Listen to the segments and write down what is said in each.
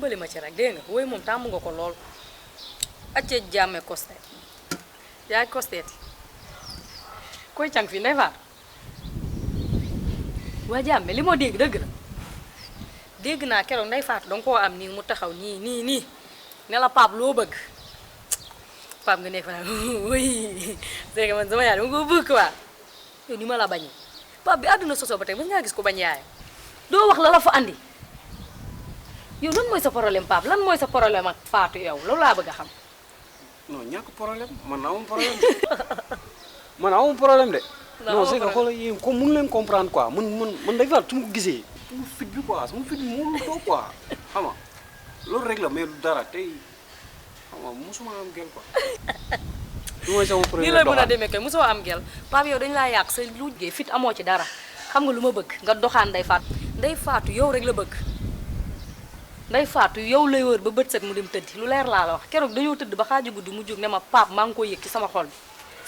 dimbali ma ci rek dégg nga woy moom tàmm nga ko lool acce jàmme costé yaay costéti koy càng fi ndey faat waa jàmme li moo dégg dëgg la dégg naa keroog ndey faatu danga koo am nii mu taxaw nii ne la Pape loo bëgg Pape nga nekk fa naan oui c'est que man sama yaay dama ko bëgg quoi yow ni ma la bañee Pape bi àdduna sosoo ba tey mës ngaa gis ko bañ yaayam doo wax la la fa andi yow lan mooy sa problème Pape lan mooy sa problème ak Fatou yow loolu laa bëgg a xam. non ñàkk problème man amul problème man amul problème de. non c'est que xoolal yéen comme mënu leen comprendre quoi man day faral su ma ko gisee. sama fit bi quoi sama fit bi moo lu too quoi xam nga loolu rek la mais du dara tey xam nga mosuma am gel quoi. li mooy sama problème nii lay mën a demee kay mosoo am gel Pape yow dañu laa yàq sa liggéey fit amoo ci dara xam nga lu ma bëgg nga doxaan Ndey Faatu yow rek la bëgg. Ndey Faatu yow lay wër ba bët set mu dem tëddi lu leer laa la wax keroog dañoo tëdd ba xaaju guddi mu jóg ne ma Pape maa ngi koy yëg ci sama xol bi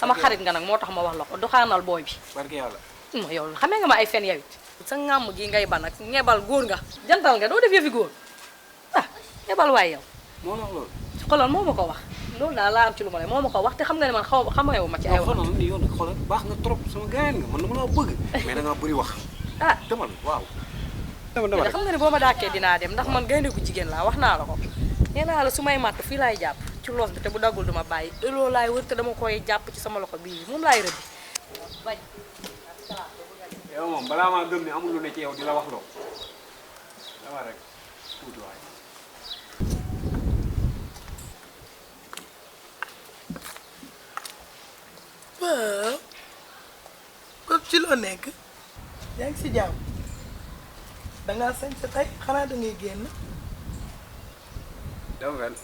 sama xarit nga nag moo tax ma wax la ko doxaanal booy bi. barke yàlla. yow xamee nga ma ay fen yow it sa ngàmm gi ngay ban ak ñebal góor nga jantal nga doo def yëfi góor ah ñebal waay yow. moo la wax loolu. xoolal moo ma ko wax loolu daal laa am ci lu ma ne moo ma ko wax te xam nga ne man xameewu ma ci ay wax. xoolal ni yow nag xoolal baax nga trop sama gaañ nga man dama la bëgg mais da ngaa bëri wax. ah demal waaw. dama xam nga ne boo ma dàkkee dinaa dem ndax man gaynde gu jigéen laa wax naa la ko nee naa la su may màtt fii laay jàpp ci loos bi te bu daggul duma bàyyi loolu laay wër te dama koy jàpp ci sama loxo bii moom laay rëbbi bañ. yow moom balaa maa gëm ne amul lu ne ci yow di la wax loo dama rek tuuti waay. waaw Pape ci loo nekk yaa ngi si jàmm dangaa sañ sa tey xanaa dangay génn dem fen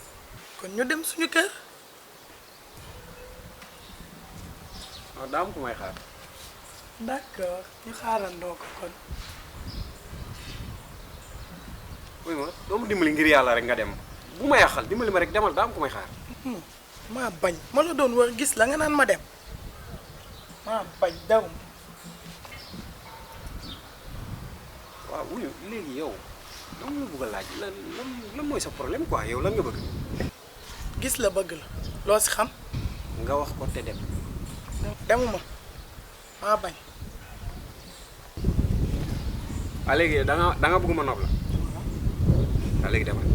kon ñu dem suñu kër waaw daa am ku may xaar. d'accord ñu xaarandoo ko kon oui ma doo ma dimbali ngir yàlla rek nga dem bu ma yàqal dimbali ma rek demal daa am ku may xaar. maa bañ ma la doon war gis la nga naan ma dem maa bañ daw waaw wuyu léegi yow dama la bëgg a laaj lan mooy sa problème quoi yow lan nga bëgg. gis la bëgg la loo si xam nga wax ko te dem. demuma maa bañ waaw léegi da nga bëgg ma nopp la waaw léegi demal.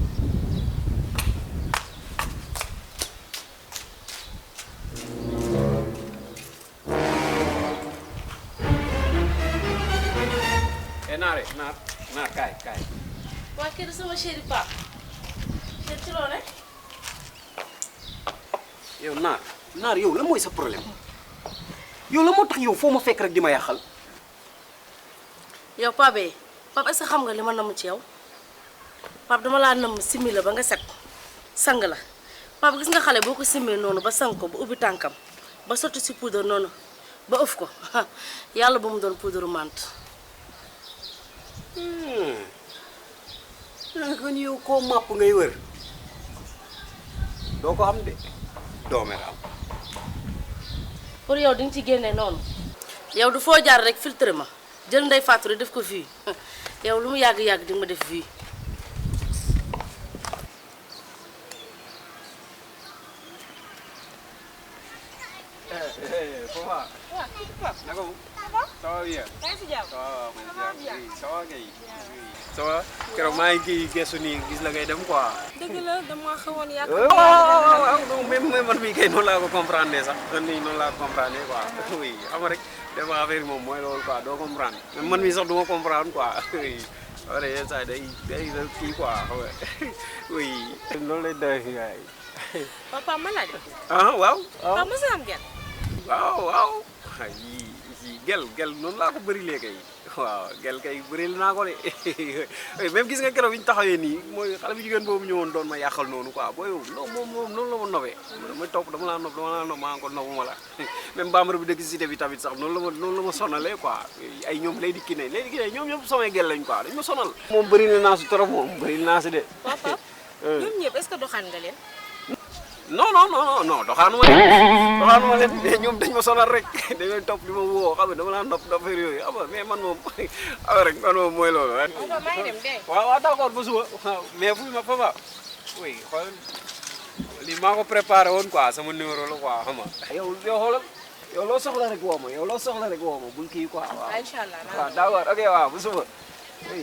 naar kaay. waa kër sama chéri Pape chéri ci loo ne. yow naar yow la mooy sa problème yow la moo tax yow foo ma fekk rek di ma yàqal. yow Pape est-ce que xam nga li ma namm ci yow Pape dama laa namm simmi la ba nga set sang la Pape gis nga xale boo ko simmee noonu ba sang ko ba ubbi tànkam ba sotti si poudre noonu ba ëf ko yàlla ba mu doon poudre menthe. kon yow koo màpp ngay wër doo ko am de doome la am. pour yow di nga ci génne noonu yow du foo jaar rek filtre ma jël Ndey Fatou rek def ko fii yow lu mu yàgg-yàgg di nga ma def fii. Papa. Naka mu. Ça va bien. Ça va kay. Ça va keroog maa ngi kii gestu nii gis la ngay dem quoi. dëgg la dama xawoon yàgg. waaw même man mii kay noonu laa ko comprendre sax man mii noonu laa ko comprendre quoi oui xam rek des fois affaire moom mooy loolu quoi doo comprendre même man mii sax du ma comprendre quoi oui. wala yenn saa day kii quoi xam nga oui. loolu lay doy waay. papa ma laaj. waaw. papa mos a am gel. waaw yii gel noonu laa ko bëri léegi waaw gel kay bëri naa ko de même gis nga keroog bi ñu taxawee nii mooy xale bu jigéen boobu ñëwoon doon ma yàqal noonu quoi booy moom noonu la ma nobee ma topp dama laa nopp maa ngi ko nobbu ma la même bambara bi dëkk si cité bi tamit sax noonu la ma sonalee quoi ay ñoom Lady Kiné ñoom ñëpp samay gel lañ quoi dañ ma sonal moom bëri na naa si trop moom bëri naa si de papa ñoom ñëpp est-ce que doxaan nga leen. non doxaanuma leen mais ñoom dañ ma sonal rek dañoo topp li ma woo xam nga dama laa nopp affaire yooyu xam nga mais man moom rek man moom mooy loolu rek. waaw d'accord ba suba waaw mais fu ma papa oui xool lii maa ko préparé woon quoi sama numéro la quoi xam nga yow xoolal yow loo soxla rek woo ma bul kii quoi waaw. incha allah waaw d'accord ok waaw ba suba oui.